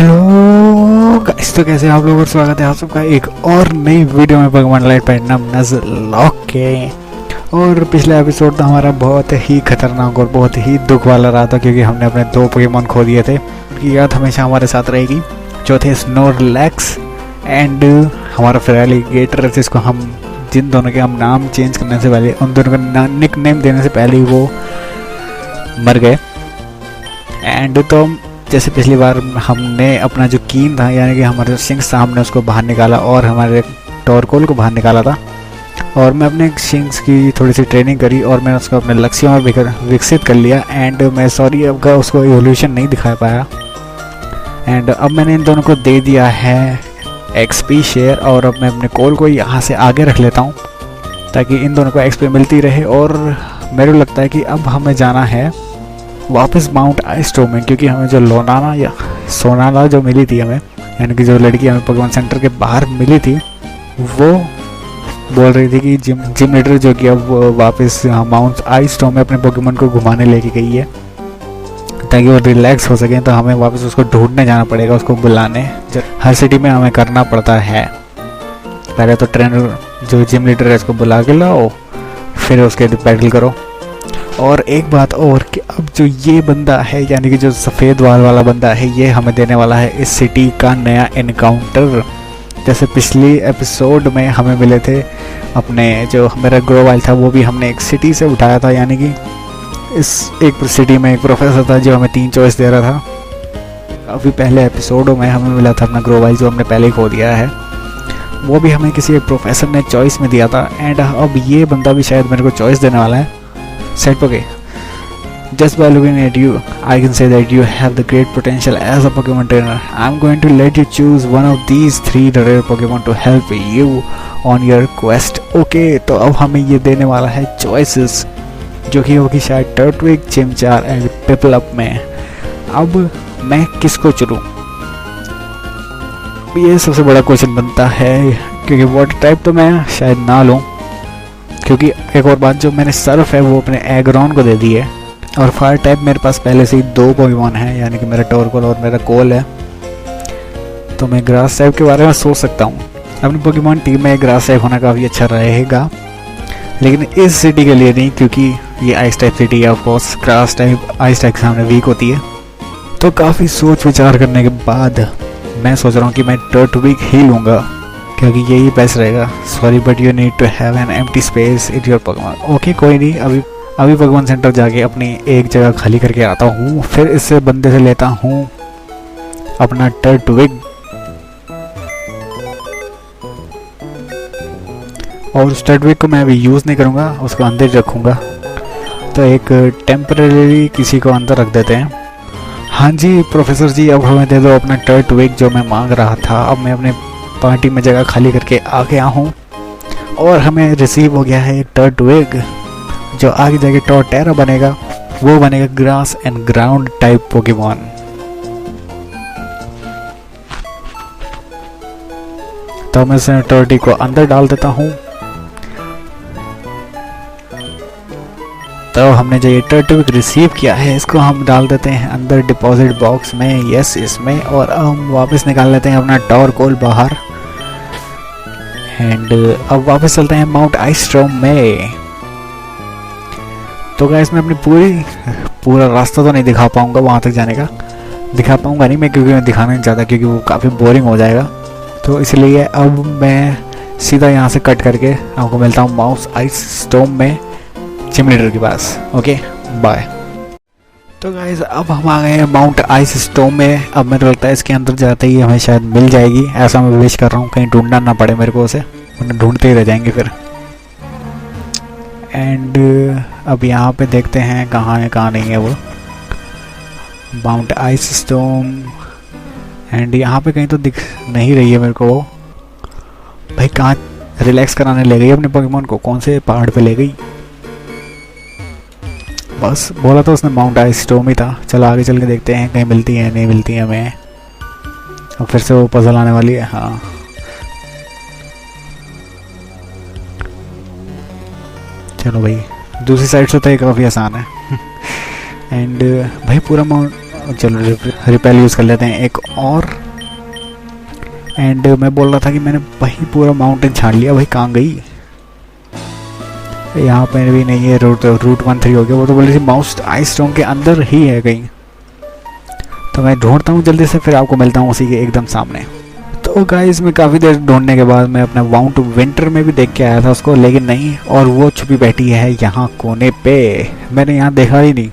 Hello guys, तो कैसे आप लोग और स्वागत है आप सबका एक और नई वीडियो में पोकेमॉन लाइट पैंटनम नज़लॉक के। और पिछला एपिसोड तो हमारा बहुत ही खतरनाक और बहुत ही दुख वाला रहा था, क्योंकि हमने अपने 2 पोकेमॉन खो दिए थे। ये याद हमेशा हमारे साथ रहेगी, जो थे स्नोरलैक्स एंड हमारा फेरालिगेटर, जिसको हम जिन दोनों के हम नाम चेंज करने से पहले, उन दोनों का निक नेम देने से पहले ही वो मर गए। एंड तो जैसे पिछली बार हमने अपना जो कीन था, यानी कि हमारे जो शिंग्स था, हमने उसको बाहर निकाला और हमारे टॉरकोल को बाहर निकाला था। और मैं अपने शिंग्स की थोड़ी सी ट्रेनिंग करी और मैंने उसको अपने लक्ष्यों में विकसित कर लिया। एंड मैं सॉरी अब का उसको इवोल्यूशन नहीं दिखा पाया। एंड अब मैंने इन दोनों को दे दिया है एक्सपी शेयर, और अब मैं अपने कोल को यहाँ से आगे रख लेता हूँ ताकि इन दोनों को एक्सपी मिलती रहे। और मेरे को लगता है कि अब हमें जाना है वापस माउंट आइस्टो में, क्योंकि हमें जो लोनाना या सोनाला जो मिली थी हमें, यानी कि जो लड़की हमें पोकेमॉन सेंटर के बाहर मिली थी, वो बोल रही थी कि जिम लीडर जो कि अब वापस माउंट आइस्टो में अपने पोकेमॉन को घुमाने लेके गई है ताकि वो रिलैक्स हो सकें। तो हमें वापस उसको ढूंढने जाना पड़ेगा, उसको बुलाने हर सिटी में हमें करना पड़ता है। पहले तो ट्रेनर जो जिम लीडर है उसको बुला के लाओ, फिर उसके बैटल करो। और एक बात और कि अब जो ये बंदा है, यानी कि जो सफ़ेद वाल वाला बंदा है, ये हमें देने वाला है इस सिटी का नया इनकाउंटर। जैसे पिछली एपिसोड में हमें मिले थे अपने, जो मेरा ग्रोवाइल था वो भी हमने एक सिटी से उठाया था, यानी कि इस एक सिटी में एक प्रोफेसर था जो हमें 3 चॉइस दे रहा था। अभी पहले एपिसोडों में हमें मिला था अपना ग्रोवाइल, जो हमने पहले ही खो दिया है। वो भी हमें किसी एक प्रोफेसर ने चॉइस में दिया था। एंड अब ये बंदा भी शायद मेरे को चॉइस देने वाला है। Set okay. Just by looking at you, I can say that you have the great potential as a Pokemon trainer. I'm going to let you choose one of these 3 rare Pokemon to help you on your quest. Okay, तो अब हमें ये देने वाला है choices, जो कि होगी शायद टर्टविग, चिमचार एंड पिपलप में। अब मैं किसको चुनूं? ये सबसे बड़ा क्वेश्चन बनता है, क्योंकि वाटर टाइप तो मैं शायद ना लूं, क्योंकि एक और बात, जो मैंने सर्फ है वो अपने एग्रॉन को दे दी है। और फायर टाइप मेरे पास पहले से ही 2 पोकेमॉन हैं, यानी कि मेरा टॉरकोल और मेरा कोल है। तो मैं ग्रास टाइप के बारे में सोच सकता हूँ। अपनी पोकेमॉन टीम में ग्रास टाइप होना काफ़ी अच्छा रहेगा, लेकिन इस सिटी के लिए नहीं, क्योंकि ये आइस टाइप सिटी है। Of course grass type ice type के सामने वीक होती है। तो काफ़ी सोच विचार करने के बाद मैं सोच रहा हूँ कि मैं टर्टविग ही लूँगा, क्योंकि यही बेस्ट रहेगा। Sorry but you need to have an empty space in your Pokemon. Okay कोई नहीं, अभी पोकेमॉन सेंटर जाके अपनी एक जगह खाली करके आता हूँ, फिर इससे बंदे से लेता हूँ अपना टर्टविग, और उस टर्टविग को मैं अभी यूज़ नहीं करूँगा, उसको अंदर ही रखूँगा। तो एक टेम्परेरी किसी को अंदर रख देते हैं। हाँ जी प्रोफेसर जी, अब हमें दे दो अपना टर्टविग जो मैं मांग रहा था। अब मैं अपने पार्टी में जगह खाली करके आ गया हूँ और हमें रिसीव हो गया है एक टर्टविग, जो आगे जाके टॉर्टेरा बनेगा। वो बनेगा grass and ground type Pokemon. तो मैं इस टर्टी को अंदर डाल देता हूँ। तो हमने जो ये टर्टविग रिसीव किया है, इसको हम डाल देते हैं अंदर डिपॉजिट बॉक्स में, यस इसमें। और हम वापस निकाल लेते हैं अपना टॉरकोल बाहर। एंड अब वापस चलते हैं माउंट आइस्टो में। तो गाइस मैं अपनी पूरा रास्ता तो नहीं दिखा पाऊंगा, वहाँ तक जाने का दिखा पाऊंगा नहीं मैं, क्योंकि मैं दिखाना नहीं चाहता, क्योंकि वो काफ़ी बोरिंग हो जाएगा। तो इसलिए अब मैं सीधा यहाँ से कट करके आपको मिलता हूँ माउंट आइस्टो में, जिम लीडर के पास। Okay bye. तो गाइस अब हम आ गए हैं माउंट आइस्टो में। अब मेरे को लगता है इसके अंदर जाते ही हमें शायद मिल जाएगी, ऐसा मैं विश कर रहा हूँ, कहीं ढूंढना ना पड़े मेरे को उसे, वरना ढूंढते ही रह जाएंगे फिर। एंड अब यहाँ पे देखते हैं कहाँ है कहाँ नहीं है वो माउंट आइस्टो। एंड यहाँ पे कहीं तो दिख नहीं रही है मेरे को वो। भाई कहाँ रिलैक्स कराने ले गई अपने पोकेमॉन को, कौन से पहाड़ पे ले गई? बस बोला तो उसने माउंट आइस्टो में था। चलो आगे चल के देखते हैं कहीं मिलती है नहीं मिलती है हमें। अब फिर से वो पजल आने वाली है। हाँ चलो भाई, दूसरी साइड से तो ये काफ़ी आसान है। एंड भाई पूरा माउंट चलो रिपेल यूज़ कर लेते हैं एक और। एंड मैं बोल रहा था कि मैंने वही पूरा माउंटेन छान लिया। भाई कहाँ गई? यहाँ पे भी नहीं है। रूट 13 हो गया। वो तो बोल रही थी माउस आइस स्टोन के अंदर ही है कहीं। तो मैं ढूंढता हूँ जल्दी से, फिर आपको मिलता हूँ उसी के एकदम सामने। तो गाइस मैं काफ़ी देर ढूंढने के बाद मैं अपना माउंट विंटर में भी देख के आया था उसको, लेकिन नहीं। और वो छुपी बैठी है यहाँ कोने पे। मैंने यहाँ देखा ही नहीं,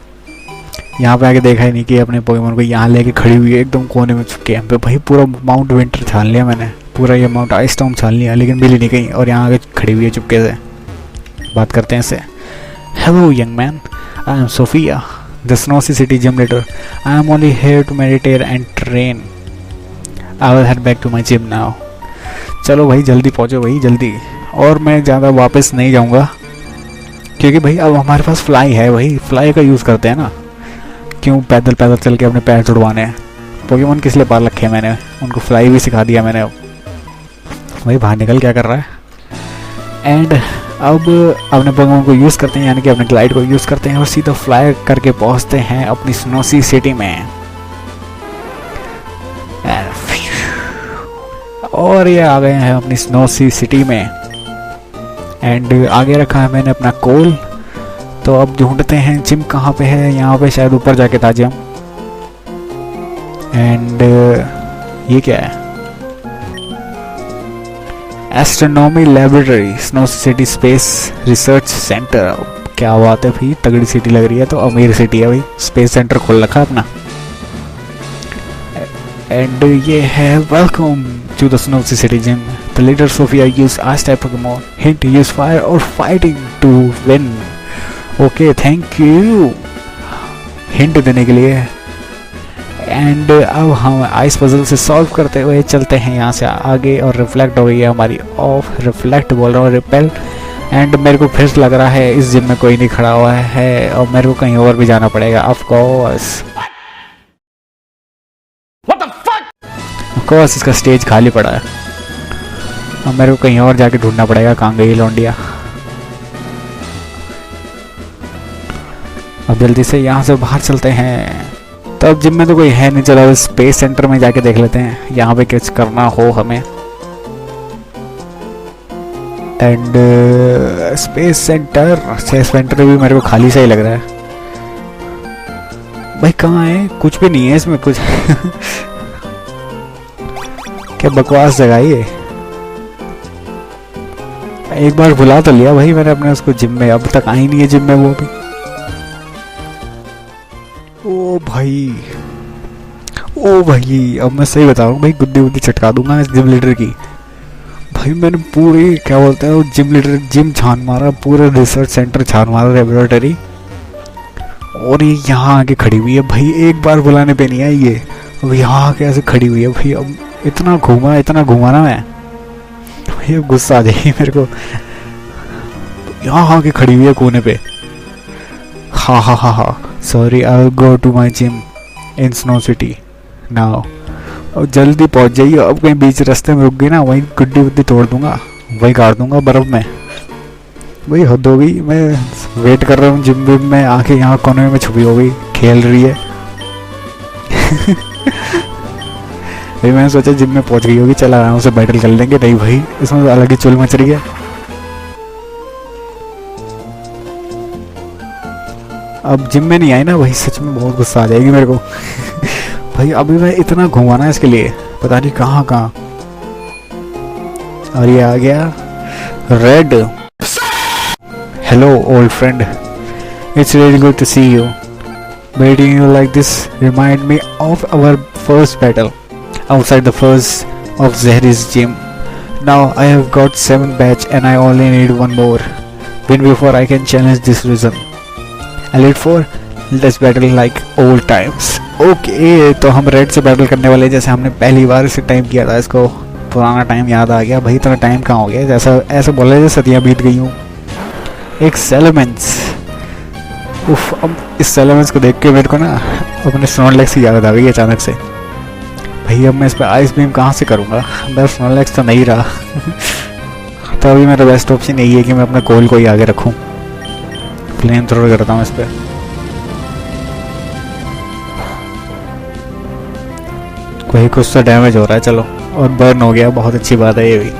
यहाँ पे आके देखा ही नहीं कि अपने पोकेमॉन को यहाँ लेके खड़ी हुई है एकदम कोने में छुप के। यहाँ पे भाई पूरा माउंट विंटर छान लिया मैंने, पूरा ये माउंट आइस स्टॉर्म छान लिया, लेकिन मिली नहीं कहीं। और यहाँ आके खड़ी हुई है चुपके से। बात करते हैं इससे। Hello young man, I am Sophia, the snowsy city gym leader. I am only here to meditate and train. I will head back to my gym now. चलो भाई जल्दी पहुँचो भाई जल्दी। और मैं ज़्यादा वापस नहीं जाऊँगा, क्योंकि भाई अब हमारे पास फ्लाई है। भाई फ्लाई का यूज़ करते हैं ना, क्यों पैदल पैदल चल के अपने पैर छुड़वाने हैं। पोकेमॉन किस लिए पाल रखे हैं मैंने, उनको फ्लाई भी सिखा दिया मैंने। अब भाई बाहर निकल क्या कर रहा है। एंड अब अपने पोकेमॉन को यूज़ करते हैं, यानी कि अपने ग्लाइड को यूज़ करते हैं और सीधा फ्लाई करके पहुंचते हैं अपनी स्नोसी सिटी में। और ये आ गए हैं अपनी स्नोसी सिटी में। एंड आगे रखा है मैंने अपना कोल। तो अब ढूंढते हैं जिम कहाँ पे है। यहाँ पे शायद ऊपर जाके था जिम। एंड ये क्या है? Astronomy laboratory, snow city space research centre. क्या बात है भाई, तगड़ी सिटी लग रही है। तो अमीर सिटी है भाई, स्पेस सेंटर खोल रखा है अपना। एंड ये है welcome to the snowsy city gym. The leader Sophia use ice type Pokemon, hint use fire और fighting to win. Okay thank you hint देने के लिए। एंड अब हम आइस पजल से सॉल्व करते हुए चलते हैं यहाँ से आगे। और रिफ्लेक्ट हो गई है हमारी ऑफ, रिफ्लेक्ट बोल रहा हूँ, रिपेल। एंड मेरे को फिर लग रहा है इस जिम में कोई नहीं खड़ा हुआ है और मेरे को कहीं और भी जाना पड़ेगा। ऑफ कोर्स इसका स्टेज खाली पड़ा है। अब मेरे को कहीं और जाके ढूंढना पड़ेगा। कहाँ गई लौंडिया? अब जल्दी से यहाँ से बाहर चलते हैं। तो अब जिम में तो कोई है नहीं, चलो स्पेस सेंटर में जाके देख लेते हैं यहाँ पे कुछ करना हो हमें। एंड स्पेस सेंटर भी मेरे को खाली सा ही लग रहा है। भाई कहाँ है? कुछ भी नहीं है इसमें कुछ। क्या बकवास जगह है ये। एक बार बुला तो लिया भाई मैंने अपने उसको जिम में, अब तक आई नहीं है जिम में वो भी। ओ भाई अब मैं सही बता रहा हूँ भाई, गुद्दी गुद्दी चटका दूंगा इस जिम लीडर की। भाई मैंने पूरी क्या बोलते हैं जिम लीडर जिम छान मारा, पूरा रिसर्च सेंटर छान मारा, लेबोरेटरी। और ये यहाँ आके खड़ी हुई है भाई, एक बार बुलाने पे नहीं आई ये, अब यहाँ आके ऐसे खड़ी हुई है भाई। अब इतना घूमा ना मैं, भाई अब गुस्सा आ जाएगी मेरे को। यहाँ आके खड़ी हुई है कोने पे। हा sorry, I will go to my gym in snow city now. और जल्दी पहुंच जाइए। अब कहीं बीच रास्ते में रुक गई ना, वहीं गुड्डी वुड्डी तोड़ दूंगा, वहीं काट दूंगा बर्फ में। वही हद हो गई। मैं वेट कर रहा हूँ जिम विम में, आके यहाँ कोने में छुपी हो गई, खेल रही है। भाई मैंने सोचा जिम में पहुंच गई होगी, चला आराम से बैटल कर लेंगे। नहीं भाई इसमें अलग ही चुल मच रही है। अब जिम में नहीं आई ना भाई, सच में बहुत गुस्सा आ जाएगी मेरे को। भाई अभी मैं इतना घुमाना है इसके लिए, पता नहीं कहाँ। और ये आ गया red. Hello old friend, it's really good to see you. Meeting you like this remind me of our first battle outside the first of Zehri's gym. Now I have got 7 badge and I only need 1 more win before I can challenge this region. Elite 4, let's battle like old times. Okay, तो हम red से battle करने वाले, जैसे हमने पहली बार इसे time किया था। इसको पुराना टाइम याद आ गया भाई। इतना टाइम कहाँ हो गया, जैसा ऐसे बोला जैसे सदियाँ बीत गई हूँ। एक सेलेमेंट्स, उफ, अब इस सेलेमेंट्स को देख के मेरे को ना अपने स्नोलेक्स की याद आ गई अचानक से। भाई अब मैं इस पर आइस बीम कहाँ से करूँगा, मेरा स्नोलेक्स तो नहीं रहा। तो अभी मेरा बेस्ट ऑप्शन यही है कि मैं अपने कोल को ही आगे रखूँ, फ्लेम थ्रो करता हूँ इस पर। कोई कुछ तो डैमेज हो रहा है, चलो, और बर्न हो गया, बहुत अच्छी बात है ये भी,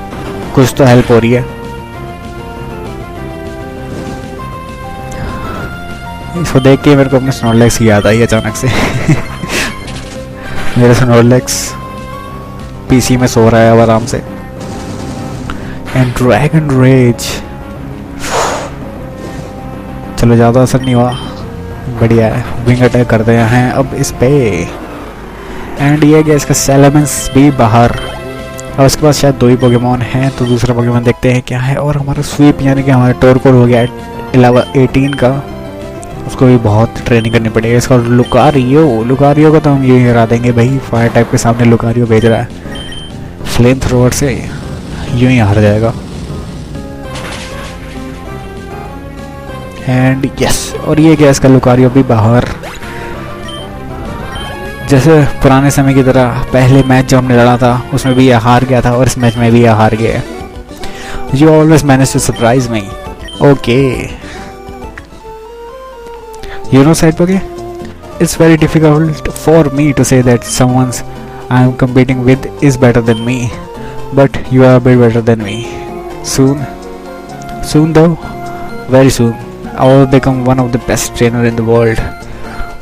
कुछ तो हेल्प हो रही है। इसको देख के मेरे को अपने स्नोरलैक्स की याद आई अचानक से। मेरा स्नोरलैक्स पीसी में सो रहा है अब आराम से। एंड ड्रैगन रेज, चलो ज़्यादा असर नहीं हुआ, बढ़िया है। विंग अटैक करते हैं अब इस पे। एंड ये गया इसका सैलामेंस भी बाहर। और उसके पास शायद 2 ही पोकेमॉन हैं, तो दूसरा पोकेमॉन देखते हैं क्या है। और हमारा स्वीप यानी कि हमारा टोरकोल हो गया 18 का, उसको भी बहुत ट्रेनिंग करनी पड़ेगी। इसका लुकारियो को तो हम यूँ ही हरा देंगे भाई, फायर टाइप के सामने लुकारियो भेज रहा है, फ्लेम थ्रोवर से यूँ ही हार जाएगा। एंड यस, और ये क्या इसका लुकारियो भी बाहर। जैसे पुराने समय की तरह पहले मैच जो हमने लड़ा था उसमें भी ये हार गया था, और इस मैच में भी ये हार गया है। You always manage to surprise me. Okay, you know Saitpage, it's very difficult for me to say that someone I am competing with is better than me, but you are a bit better than me. Soon though, very soon I will become one of the best trainer in the world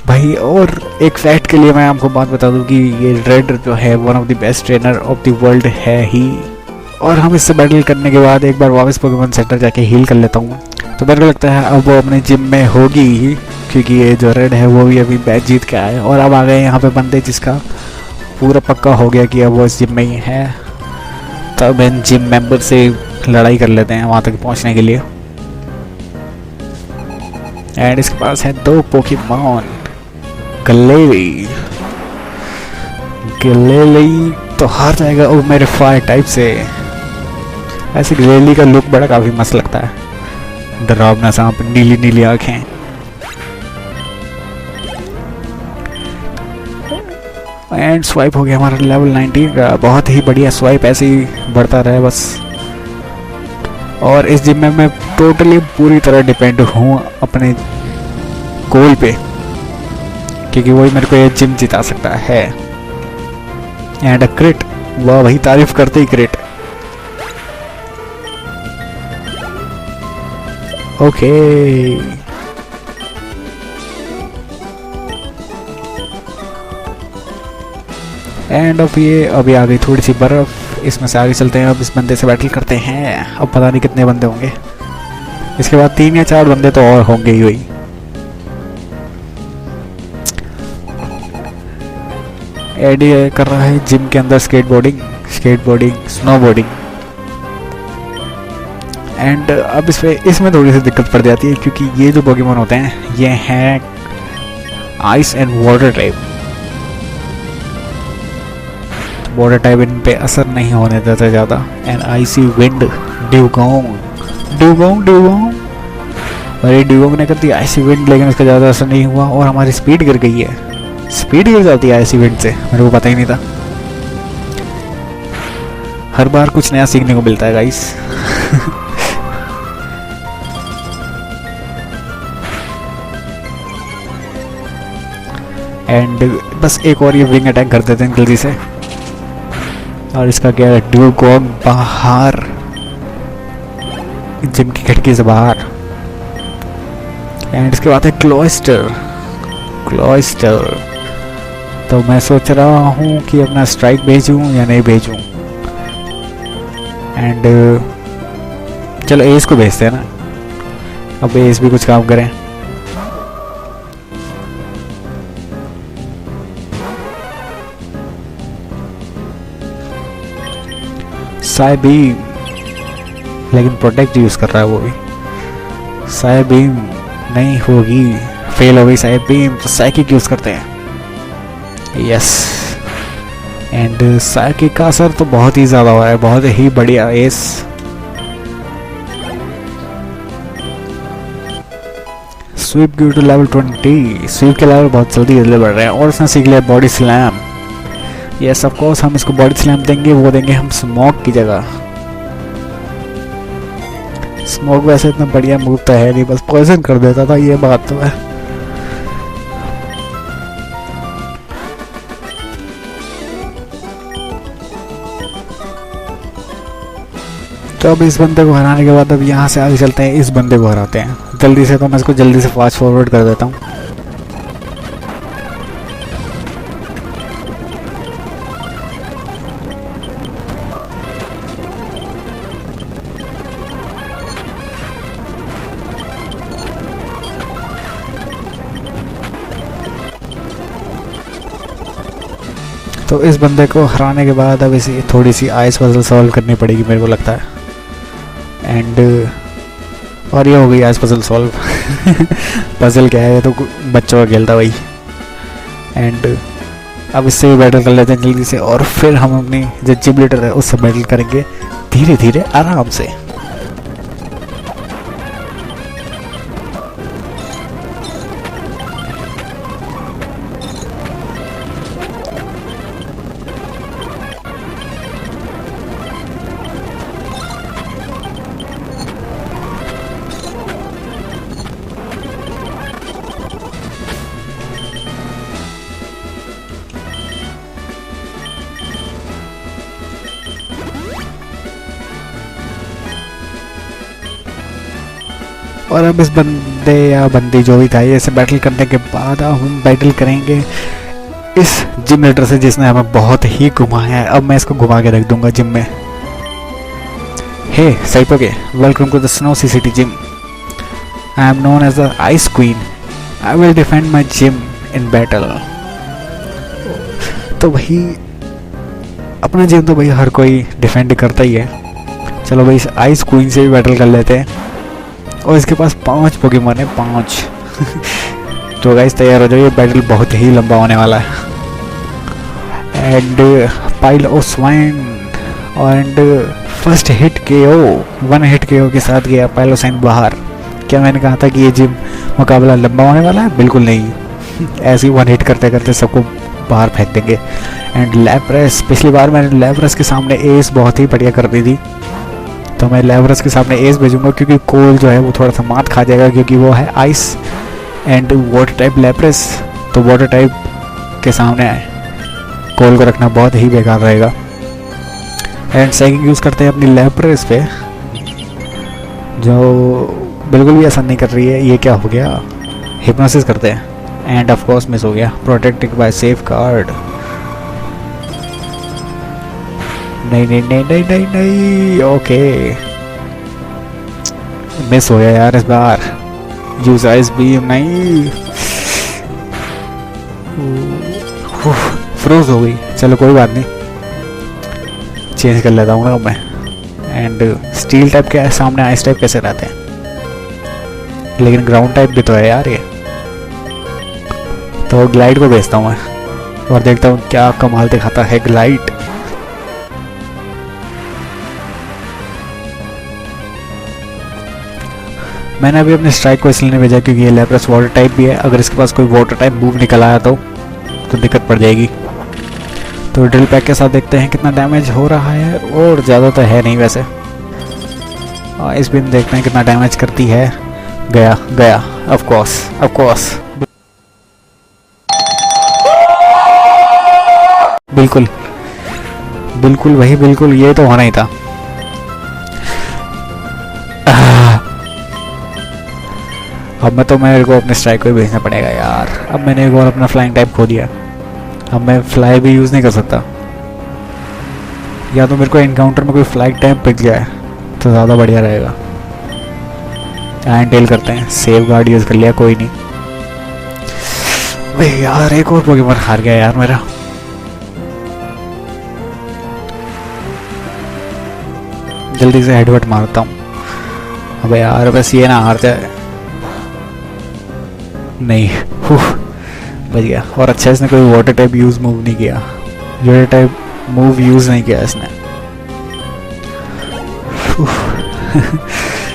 भाई। और एक fact के लिए मैं आपको बात बता दूं कि ये रेड जो है one of the best trainer of the world है ही। और हम इससे बैटल करने के बाद एक बार वापस पोकेमॉन सेंटर जाके हील कर लेता हूँ, तो मेरे को लगता है अब वो अपने जिम में होगी ही, क्योंकि ये जो रेड है वो भी अभी मैच जीत के आए। और अब आ गए यहाँ पे बंदे जिसका पूरा पक्का हो गया कि अब वो इस जिम में ही है। तब इन जिम मेंबर से लड़ाई कर लेते हैं वहाँ तक पहुँचने के लिए। एंड इसके पास है 2 पोकेमॉन, गलेली तो हार जाएगा वो मेरे फायर टाइप से। ऐसे गलेली का लुक बड़ा काफ़ी मस्त लगता है, डरावना सांप, नीली नीली आँखें। एंड स्वाइप हो गया हमारा लेवल 19 का, बहुत ही बढ़िया स्वाइप, ऐसे ही बढ़ता रहे बस। और इस जिम में मैं टोटली पूरी तरह डिपेंड हूँ अपने गोल पे, क्योंकि वही मेरे को ये जिम जिता सकता है। एंड अ क्रिट, वाह भाई, तारीफ करते ही क्रिट। ओके, एंड अब ये अभी आ गई थोड़ी सी बर्फ, इसमें से आगे चलते हैं। अब इस बंदे से बैटल करते हैं। अब पता नहीं कितने बंदे होंगे, इसके बाद 3 या 4 बंदे तो और होंगे ही। वही एडी कर रहा है जिम के अंदर स्केटबोर्डिंग, स्नोबोर्डिंग। एंड अब इसमें थोड़ी सी दिक्कत पड़ जाती है, क्योंकि ये जो पोकेमॉन होते हैं ये हैं ice and water type. Water type in पे असर नहीं होने देता ज़्यादा। एंड आइसी विंड, ड्यूगोंग, और ये ड्यूगोंग ने कर दी आइसी विंड, लेकिन उसका ज़्यादा असर नहीं हुआ। और हमारी स्पीड गिर गई है, स्पीड गिर जाती है आइसी विंड से, मेरे को पता ही नहीं था। हर बार कुछ नया सीखने को मिलता है गाइस। एंड बस एक और ये विंग अटैक कर देते हैं जल्दी से। और इसका क्या है, ड्यूगोंग बाहर, जिम की खिड़की से बाहर। एंड इसके बाद है क्लॉइस्टर। तो मैं सोच रहा हूँ कि अपना स्ट्राइक भेजूँ या नहीं भेजूँ। एंड चलो एस को भेजते हैं ना, अब एस भी कुछ काम करें। साई बीम, लेकिन प्रोटेक्ट यूज कर रहा है वो भी। साई बीम नहीं होगी, फेल हो गई साई बीम, तो साइकिक यूज करते हैं। यस, एंड साइकिक का असर तो बहुत ही ज़्यादा हुआ है, बहुत ही बढ़िया एस। Sweep give to level 20, sweep के लेवल बहुत जल्दी बढ़ रहे हैं। और उसने सीख लिया body slam. Yes of course, हम इसको बॉडी स्लैम देंगे, वो देंगे हम स्मोक की जगह। स्मोक वैसे इतना बढ़िया मूव तो है नहीं, बस पॉइजन कर देता था, ये बात तो है। तो अब इस बंदे को हराने के बाद अब यहाँ से आगे चलते हैं, इस बंदे को हराते हैं जल्दी से। तो मैं इसको जल्दी से फास्ट फॉरवर्ड कर देता हूँ। तो इस बंदे को हराने के बाद अब इसी थोड़ी सी आइस पजल सॉल्व करनी पड़ेगी मेरे को लगता है। एंड और ये हो गई आइस पजल सॉल्व। पजल क्या है, ये तो बच्चों का खेल था भाई। एंड अब इससे भी बैटल कर लेते हैं जल्दी से, और फिर हम अपनी जो जिम लीडर है उससे बैटल करेंगे धीरे धीरे आराम से। और अब इस बंदे या बंदी जो भी था, ये से बैटल करने के बाद अब हम बैटल करेंगे इस जिम लीडर से जिसने हमें बहुत ही घुमाया है। अब मैं इसको घुमा के रख दूंगा जिम में। हे साइपोगे, welcome to the snow city gym. I am known as the ice queen. I will defend my gym in battle. तो भाई अपना जिम तो भाई हर कोई डिफेंड करता ही है। चलो भाई इस आइस क्वीन से भी बैटल कर लेते हैं। और इसके पास 5 पोकेमॉन है, 5। तो गाइस तैयार हो जाइए, बैटल बहुत ही लंबा होने वाला है। And pile of swine and first hit KO, 1 hit KO के साथ गया पाइल ऑफ स्वाइन बाहर। क्या मैंने कहा था कि ये जिम मुकाबला लंबा होने वाला है? बिल्कुल नहीं। ऐसे ही 1 हिट करते करते सबको बाहर फेंक देंगे। एंड लैप्रेस, पिछली बार मैंने लैप्रेस के सामने एस बहुत ही बढ़िया कर दी थी, तो मैं लैवरस के सामने एस भेजूंगा क्योंकि कोल जो है वो थोड़ा सा मात खा जाएगा क्योंकि वो है आइस एंड वाटर टाइप लैप्रेस। तो वाटर टाइप के सामने कोल को रखना बहुत ही बेकार रहेगा। एंड सेकंड यूज़ करते हैं अपनी लैप्रेस पे, जो बिल्कुल भी असर नहीं कर रही है। ये क्या हो गया, हिप्नोसिस करते हैं। एंड ऑफ कोर्स मिस हो गया, प्रोटेक्टेड बाय सेफ गार्ड। नहीं नहीं नहीं नहीं नहीं नहीं, ओके मिस हो गया यार इस बार। यूज आइस बीम, नहीं फ्रोज हो गई। चलो कोई बात नहीं, चेंज कर लेता हूँ ना मैं। एंड स्टील टाइप के सामने आइस टाइप कैसे रहते हैं, लेकिन ग्राउंड टाइप भी तो है यार ये। तो ग्लाइड को भेजता हूँ मैं और देखता हूँ क्या कमाल दिखाता है ग्लाइड। मैंने अभी अपने स्ट्राइक को इसलिए नहीं भेजा क्योंकि ये लैप्रेस वाटर टाइप भी है। अगर इसके पास कोई वाटर टाइप मूव निकल आया तो दिक्कत पड़ जाएगी। तो ड्रिल पैक के साथ देखते हैं कितना डैमेज हो रहा है, और ज़्यादा तो है नहीं वैसे। इस बीम देखते हैं कितना डैमेज करती है। गया गया, ऑफ कोर्स बिल्कुल बिल्कुल वही, बिल्कुल ये तो होना ही था। अब मैं तो मेरे को अपने स्ट्राइक को ही भेजना पड़ेगा यार। अब मैंने एक और अपना फ्लाइंग टाइप खो दिया, अब मैं फ्लाई भी यूज़ नहीं कर सकता। या तो मेरे को एनकाउंटर में कोई फ्लाइंग टाइप पिक जाए तो ज़्यादा बढ़िया रहेगा। टेल करते हैं, सेव गार्ड यूज़ कर लिया, कोई नहीं। भाई यार एक और पोकेमॉन हार गया यार मेरा। जल्दी से हेडबट मारता हूँ। अबे यार बस ये ना हार जाए। नहीं, बच गया। और अच्छा इसने कोई वाटर टाइप यूज मूव नहीं किया, वाटर टाइप मूव यूज नहीं किया इसने।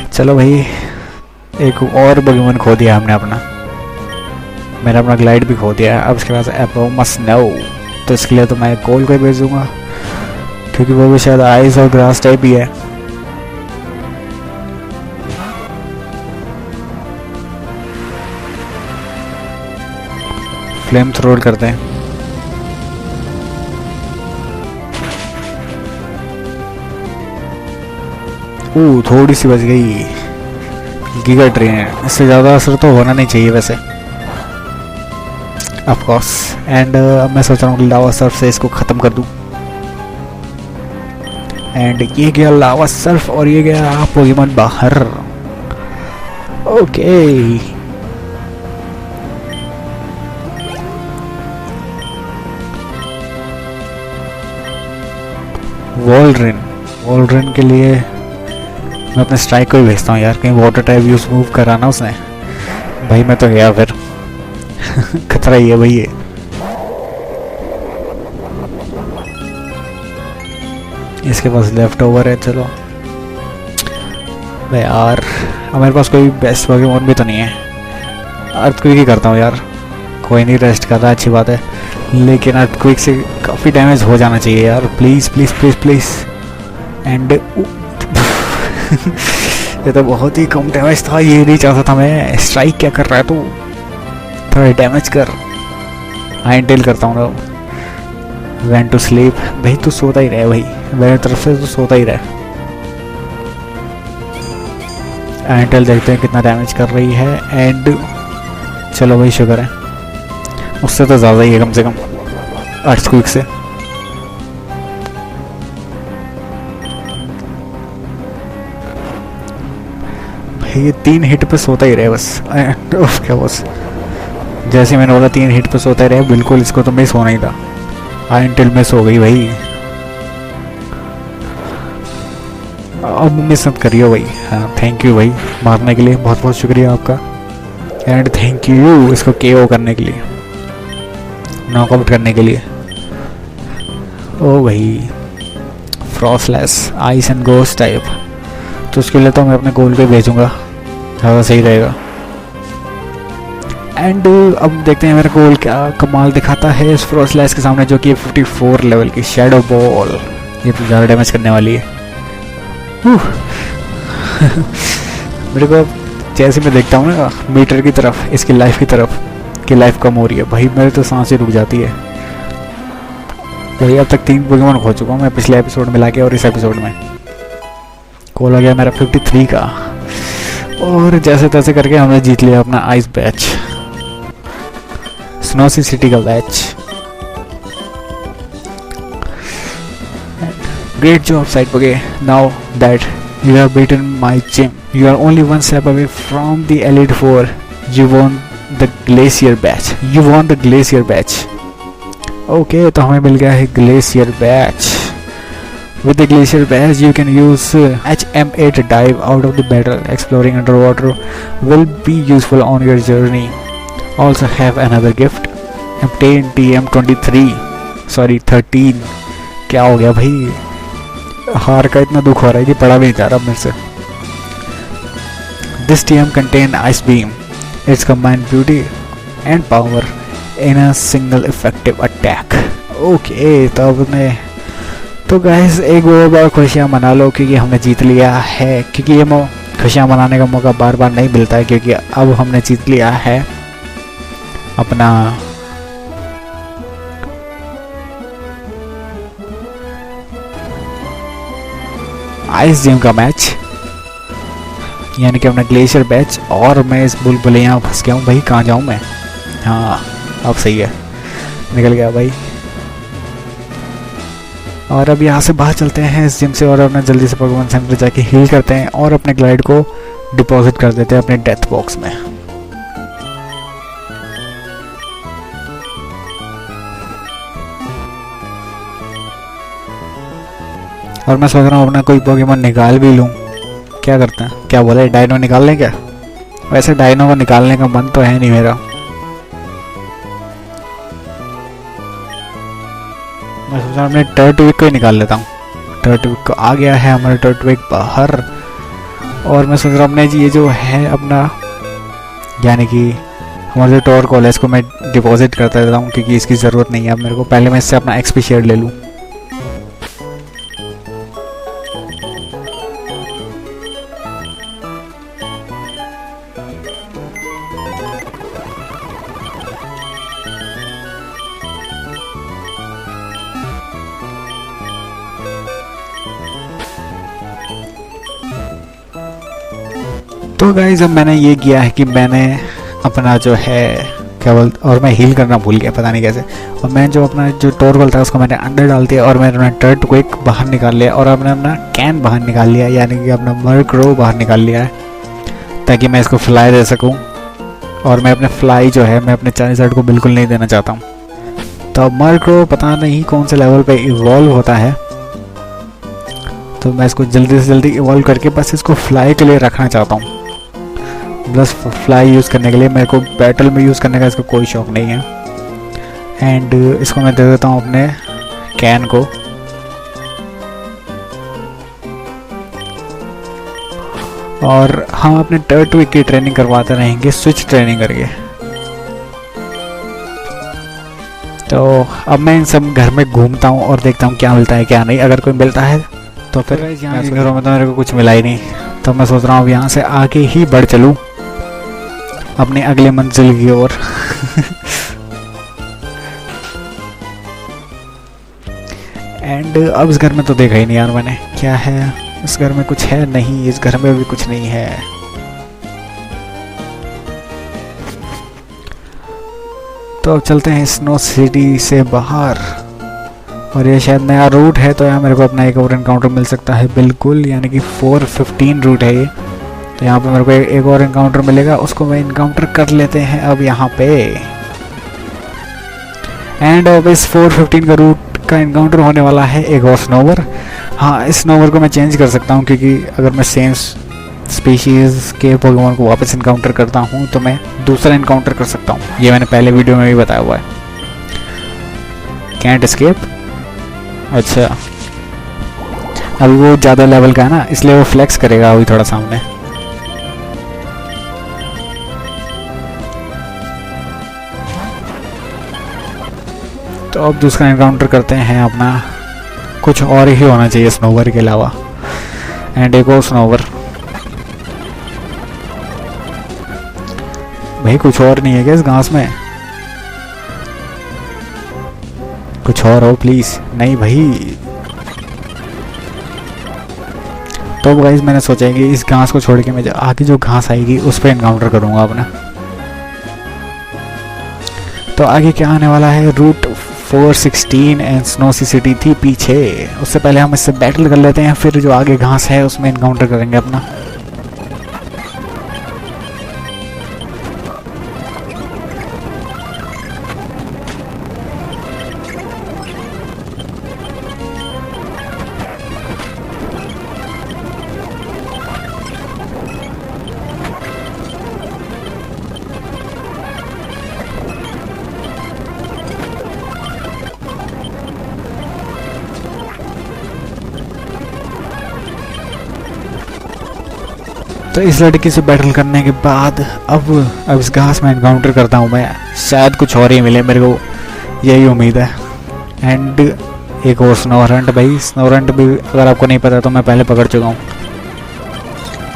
चलो भाई एक और पोकेमॉन खो दिया हमने अपना। मैंने अपना ग्लाइड भी खो दिया है। अब इसके पास एपोमस नो, तो इसके लिए तो मैं कोल को ही भेजूंगा क्योंकि वो भी शायद आइस और ग्रास टाइप ही है। फ्लेम थ्रोड करते हैं। थोड़ी सी बच गई। गीगा ट्रेन, इससे ज़्यादा असर तो होना नहीं चाहिए वैसे, ऑफ कोर्स। एंड अब मैं सोच रहा हूँ लावा सर्फ से इसको ख़त्म कर दूँ। एंड ये गया लावा सर्फ और ये गया पोकेमॉन बाहर। ओके वॉल्ड्रिन के लिए मैं अपने स्ट्राइक को ही भेजता हूँ यार, कहीं वाटर टाइप यूज मूव कराना उसने। भाई मैं तो गया फिर खतरा ही है भाई ये। इसके पास लेफ्ट ओवर है, चलो भाई यार। अब मेरे पास कोई बेस्ट पोकेमॉन भी तो नहीं है। अर्थक्वेक ही करता हूँ यार, कोई नहीं, रेस्ट कर रहा है अच्छी बात है, लेकिन अर्थक्वेक से काफ़ी डैमेज हो जाना चाहिए यार, please please please please. And ये तो बहुत ही कम डैमेज था, ये नहीं चाहता था मैं। स्ट्राइक क्या कर रहा है तू, थोड़ा डैमेज कर। आयरन टेल करता हूँ ना। वेंट टू स्लीप, भाई तू सोता ही रहे भाई, मेरी तरफ से तू सोता ही रहे। आयरन टेल देखते हैं कितना डैमेज कर रही है। एंड चलो भाई शुक्र है, उससे तो ज़्यादा ही है कम से कम अर्थक्वेक से। भाई ये 3 हिट पे सोता ही रहे बस। क्या बस, जैसे मैंने बोला 3 हिट पे सोता ही रहे, बिल्कुल इसको तो मिस होना ही था। आयरन टेल मिस हो गई भाई, अब मिस मत करिए भाई। हाँ थैंक यू भाई मारने के लिए, बहुत बहुत शुक्रिया आपका। एंड थैंक यू इसको KO करने के लिए, नॉकआउट करने के लिए। ओ भाई फ्रॉस्टलेस आइस एंड गोस्ट टाइप, तो उसके लिए तो मैं अपने गोल पे भेजूंगा, ज़्यादा सही रहेगा। एंड अब देखते हैं मेरा गोल क्या कमाल दिखाता है इस फ्रॉस्टलेस के सामने, जो कि 54 लेवल की शैडो बॉल। ये तो ज़्यादा डैमेज करने वाली है। मेरे को जैसे मैं देखता हूँ ना मीटर की तरफ, इसकी लाइफ की तरफ, कि लाइफ कम हो रही है, भाई मेरे तो सांसें रुक जाती है भाई। अब तक 3 पोकेमॉन खो चुका हूँ मैं, पिछले एपिसोड में लाके और इस एपिसोड में। कॉल हो गया मेरा 53 का, और जैसे तैसे करके हमने जीत लिया अपना आइस बैच, स्नोसी सिटी का बैच। ग्रेट जॉब साइड पोके, now that you have beaten my gym, you are only one step away from the Elite Four. You won the Glacier Badge. You won the Glacier Badge. Okay, तो हमें मिल गया है Glacier Badge. With the Glacier Badge, you can use HM8 dive out of the battle. Exploring underwater will be useful on your journey. Also have another gift. Obtain TM23. Sorry, 13. क्या हो गया भाई, हार का इतना दुख हो रहा है कि पढ़ा भी नहीं जा रहा मेरे से। This TM contain ice beam. It's combined beauty and power in a single effective attack. Okay, तो अब तो गाइस एक बार खुशियाँ मना लो क्योंकि हमने जीत लिया है, क्योंकि ये खुशियाँ मनाने का मौका बार बार नहीं मिलता है, क्योंकि अब हमने जीत लिया है अपना आइस जिम का मैच, यानी कि अपना ग्लेशियर बैच। और मैं इस बुलबुलिया में फंस गया हूँ भाई, कहाँ जाऊँ मैं। हाँ अब सही है, निकल गया भाई। और अब यहाँ से बाहर चलते हैं इस जिम से, और अपना जल्दी से पोकेमॉन सेंटर जाके हील करते हैं और अपने ग्लाइड को डिपॉजिट कर देते हैं अपने डेथ बॉक्स में। और मैं सोच रहा हूँ अपना कोई पोकेमॉन निकाल भी लूँ। क्या करते हैं, क्या बोले, डायनो निकाल लें क्या? वैसे डायनो को निकालने का मन तो है नहीं मेरा। मैं सोच रहा हूँ अपने टर्टविक को ही निकाल लेता हूँ। टर्टविक को आ गया है हमारा टर्टविक बाहर। और मैं सोच रहा हूँ अपने ये जो है अपना, यानी कि हमारे जो टॉर कॉलेज को मैं डिपॉजिट करता रहता हूँ, क्योंकि इसकी ज़रूरत नहीं है अब मेरे को। पहले मैं इससे अपना एक्सपी शेयर ले लूँ। तो गाइस अब मैंने ये किया है कि मैंने अपना जो है क्या बोलते, और मैं हील करना भूल गया पता नहीं कैसे, और मैं जो अपना जो टोरवल था उसको मैंने अंदर डाल दिया और मैंने अपना टर्ट को एक बाहर निकाल लिया और अपने अपना कैन बाहर निकाल लिया, यानी कि अपना मर्क रो बाहर निकाल लिया है ताकि मैं इसको फ्लाई दे सकूं। और मैं अपने फ्लाई जो है मैं अपने चाइनीज़ को बिल्कुल नहीं देना चाहता हूँ। तो अब मर्क रो पता नहीं कौन से लेवल पे इवॉल्व होता है, तो मैं इसको जल्दी से जल्दी इवॉल्व करके बस इसको फ्लाई के लिए रखना चाहता हूँ। बस फ्लाई यूज़ करने के लिए, मेरे को बैटल में यूज़ करने का इसका कोई शौक नहीं है। एंड इसको मैं दे देता हूँ अपने कैन को। और हम अपने टर्ट वीक की ट्रेनिंग करवाते रहेंगे स्विच ट्रेनिंग करके। तो अब मैं इन सब घर में घूमता हूँ और देखता हूँ क्या मिलता है क्या नहीं। अगर कोई मिलता है तो फिर यहाँ घरों में तो मेरे को कुछ मिला ही नहीं, तो मैं सोच रहा हूँ अब यहाँ से आगे ही बढ़ चलूँ अपनी अगले मंजिल की ओर। एंड अब इस घर में तो देखा ही नहीं यार मैंने, क्या है इस घर में? कुछ है नहीं, इस घर में भी कुछ नहीं है। तो अब चलते हैं स्नो सिटी से बाहर, और ये शायद नया रूट है, तो यहाँ मेरे को अपना एक और एनकाउंटर मिल सकता है बिल्कुल, यानी कि 415 रूट है ये। तो यहाँ पे मेरे को एक और एनकाउंटर मिलेगा, उसको मैं एनकाउंटर कर लेते हैं अब यहाँ पे। एंड अब इस 415 का रूट का एनकाउंटर होने वाला है एक और स्नोवर। हाँ, इस स्नोवर को मैं चेंज कर सकता हूँ, क्योंकि अगर मैं सेम स्पीशीज़ के पोकेमॉन को वापस इनकाउंटर करता हूँ तो मैं दूसरा इनकाउंटर कर सकता हूँ। ये मैंने पहले वीडियो में भी बताया हुआ है। Can't escape. अच्छा, अभी वो ज़्यादा लेवल का है ना, इसलिए वो फ्लेक्स करेगा अभी थोड़ा सामने। तो अब दूसरा इनकाउंटर करते हैं अपना, कुछ और ही होना चाहिए स्नोवर के अलावा। एंड एक और स्नोवर। भाई कुछ और नहीं है क्या इस घास में? कुछ और हो प्लीज। नहीं भाई। तो गाइस मैंने सोचा कि इस घास को छोड़ के मैं आगे जो घास आएगी उस पर एनकाउंटर करूंगा अपना। तो आगे क्या आने वाला है? रूट 416 एंड स्नो सिटी थी पीछे। उससे पहले हम इससे बैटल कर लेते हैं, फिर जो आगे घास है उसमें एनकाउंटर करेंगे अपना। तो इस लड़की से बैटल करने के बाद अब इस घास में एनकाउंटर करता हूँ मैं, शायद कुछ और ही मिले मेरे को, यही उम्मीद है। एंड एक और स्नोरंट। भाई स्नोरंट भी अगर आपको नहीं पता तो मैं पहले पकड़ चुका हूँ।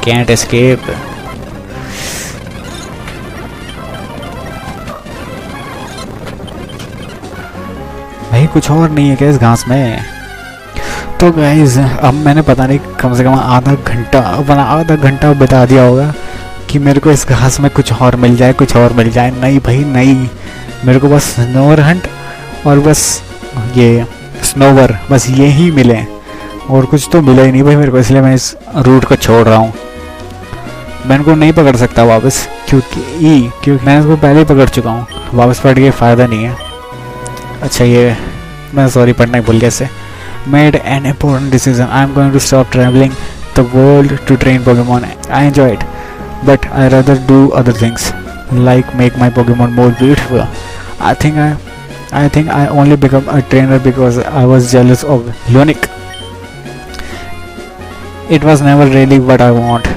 Can't escape. भाई कुछ और नहीं है क्या इस घास में? तो गाइज अब मैंने पता नहीं कम से कम आधा घंटा बता दिया होगा कि मेरे को इस घास में कुछ और मिल जाए, कुछ और मिल जाए। नहीं भाई नहीं, मेरे को बस स्नोवर हंट और बस ये स्नोवर, बस ये ही मिले और कुछ तो मिला ही नहीं भाई मेरे को, इसलिए मैं इस रूट को छोड़ रहा हूँ। मैं इनको नहीं पकड़ सकता वापस, क्योंकि मैं इसको पहले ही पकड़ चुका हूँ, वापस पढ़ के फ़ायदा नहीं है। अच्छा ये मैं सॉरी पढ़ना ही भूल गया इसे। Made an important decision. I'm going to stop traveling the world to train Pokemon. I enjoy it, but I rather do other things, like make my Pokemon more beautiful. I think I only become a trainer because I was jealous of Lunik. It was never really what I want.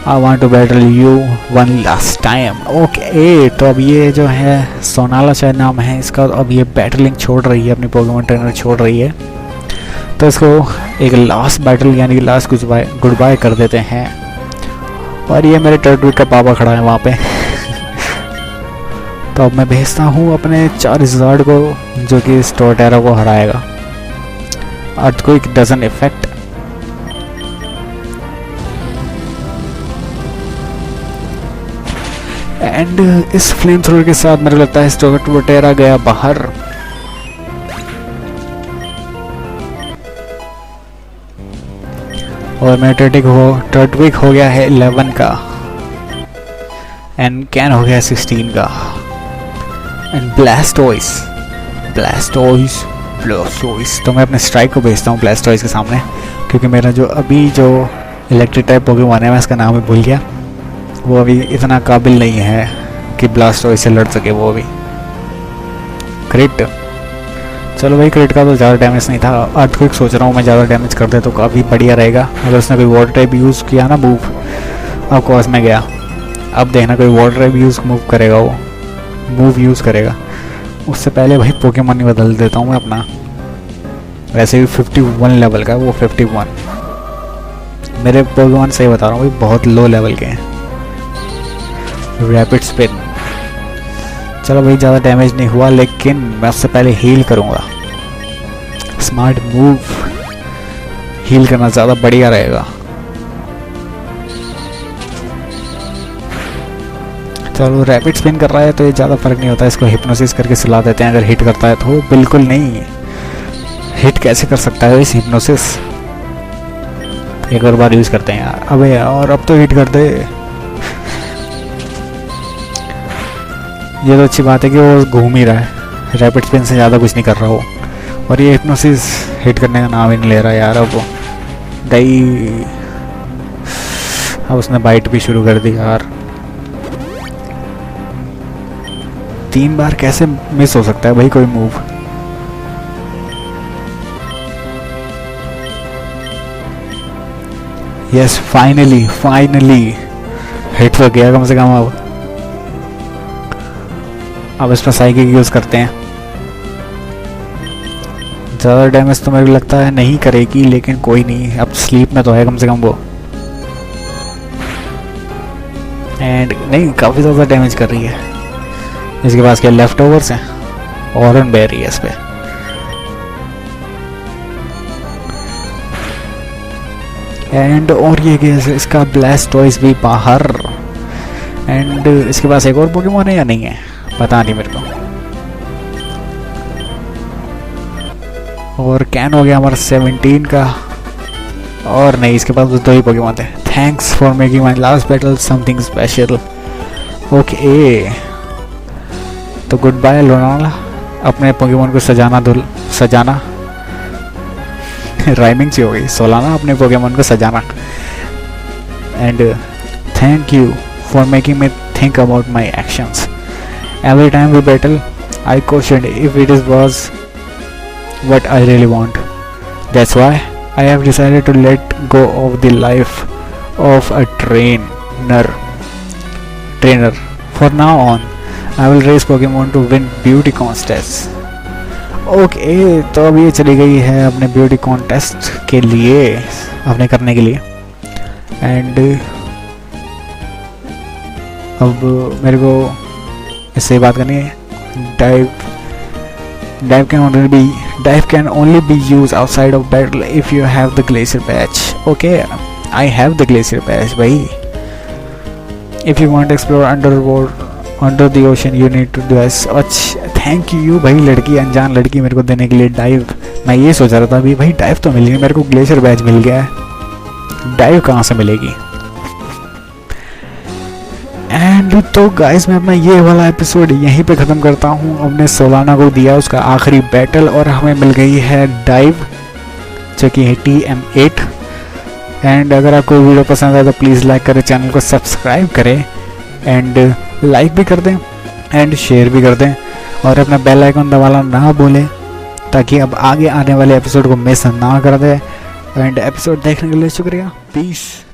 I want to battle you one last time. Okay, तो अब ये जो है सोनाला शायद नाम है इसका, अब ये बैटलिंग छोड़ रही है, अपनी पोकेमॉन ट्रेनर छोड़ रही है। तो इसको एक लास्ट बैटल यानी कि लास्ट गुड बाय कर देते हैं। और ये मेरे टर्टल का पापा खड़ा है वहाँ पे। तो अब मैं भेजता हूँ अपने चार्जर्ड को, जो कि स्टोरटेरा को हराएगा। Earthquake doesn't effect. एंड इस फ्लेम थ्रोअर के साथ मेरे को लगता है स्टोटेरा गया बाहर। और मेरा टर्टविक हो गया है 11 का एंड कैन हो गया 16 का एंड ब्लास्टोइस तो मैं अपने स्ट्राइक को भेजता हूँ ब्लास्टोइस के सामने, क्योंकि मेरा जो अभी जो इलेक्ट्रिक टाइप पोकेमॉन है मैं इसका नाम ही भूल गया, वो अभी इतना काबिल नहीं है कि ब्लास्टोइस से लड़ सके वो अभी। क्रिट, चलो भाई क्रिट का तो ज़्यादा डैमेज नहीं था। अर्थक्वेक सोच रहा हूँ मैं ज़्यादा डैमेज कर दे तो काफ़ी बढ़िया रहेगा। अगर उसने कोई वाटर टाइप यूज़ किया ना मूव, अब कॉस में गया, अब देखना कोई वाटर टाइप मूव करेगा, वो मूव यूज़ करेगा। उससे पहले भाई पोकेमॉन नहीं बदल देता हूँ मैं अपना। वैसे भी 51 लेवल का, वो 51 मेरे पोकेमॉन सही बता रहा हूँ भाई बहुत लो लेवल के हैं। रैपिड स्पिन, चलो भाई ज़्यादा डैमेज नहीं हुआ, लेकिन मैं उससे पहले हील करूँगा। स्मार्ट मूव, हील करना ज़्यादा बढ़िया रहेगा। चलो रैपिड स्पिन कर रहा है तो ये ज़्यादा फर्क नहीं होता, इसको हिप्नोसिस करके सुला देते हैं। अगर हिट करता है तो बिल्कुल नहीं, हिट कैसे कर सकता है इस हिप्नोसिस। एक और बार यूज़ करते हैं यार, अबे यार अब तो हिट कर दे। ये तो अच्छी बात है कि वो घूम ही रहा है, रैपिड स्पिन से ज़्यादा कुछ नहीं कर रहा वो। और ये हिप्नोसिस हिट करने का नाम ही नहीं ले रहा यार। अब वो गई, अब उसने बाइट भी शुरू कर दी यार। 3 बार कैसे मिस हो सकता है भाई कोई मूव। यस फाइनली हिट हो गया कम से कम। अब इस पर साइकिक यूज करते हैं। ज़्यादा डैमेज तो मेरे को लगता है नहीं करेगी, लेकिन कोई नहीं, अब स्लीप में तो है कम से कम वो। एंड नहीं, काफ़ी ज़्यादा डैमेज कर रही है। इसके पास क्या लेफ्ट ओवर्स हैं, ऑरेंज बेरी है इस पे। एंड और ये गया इसका ब्लास्टोइस भी बाहर। एंड इसके पास एक और पोकेमॉन है या नहीं है पता नहीं मेरे को। और कैन हो गया हमारा 17 का, और नहीं इसके पास 2 ही पोकेमॉन थे। Thanks for making my last battle something special. Okay तो गुड बाय लोनावाला, अपने पोकेमॉन को सजाना राइमिंग सी हो गई, सोलाना अपने पोकेमॉन को सजाना। And thank you for making me think about my actions. Every time we battle, I questioned if it was what I really want. That's why I have decided to let go of the life of a trainer. For now on, I will race Pokemon to win beauty contests. Okay, तो अब ये चली गई है अपने beauty contest के लिए, अपने करने के लिए। एंड अब मेरे को इससे बात करनी है। Dive can only be used outside of battle if you have the glacier patch. Okay, I have the glacier patch, भाई। If you want to explore under the ocean, you need to do as such. Thank you भाई, लड़की, अनजान लड़की मेरे को देने के लिए डाइव। मैं ये सोच रहा था अभी भाई डाइव तो मिल गई मेरे को, ग्लेशियर बैच मिल गया है, डाइव कहाँ से मिलेगी। एंड तो गाइस मैं अपना ये वाला एपिसोड यहीं पे ख़त्म करता हूँ। हमने सोलाना को दिया उसका आखिरी बैटल और हमें मिल गई है डाइव जो कि है TM8। एंड अगर आपको वीडियो पसंद आए तो प्लीज़ लाइक करें, चैनल को सब्सक्राइब करें एंड लाइक भी कर दें एंड शेयर भी कर दें, और अपना बेल आइकन दबाना ना भूलें ताकि अब आगे आने वाले एपिसोड को मिस ना कर दें। एंड एपिसोड देखने के लिए शुक्रिया, पीस।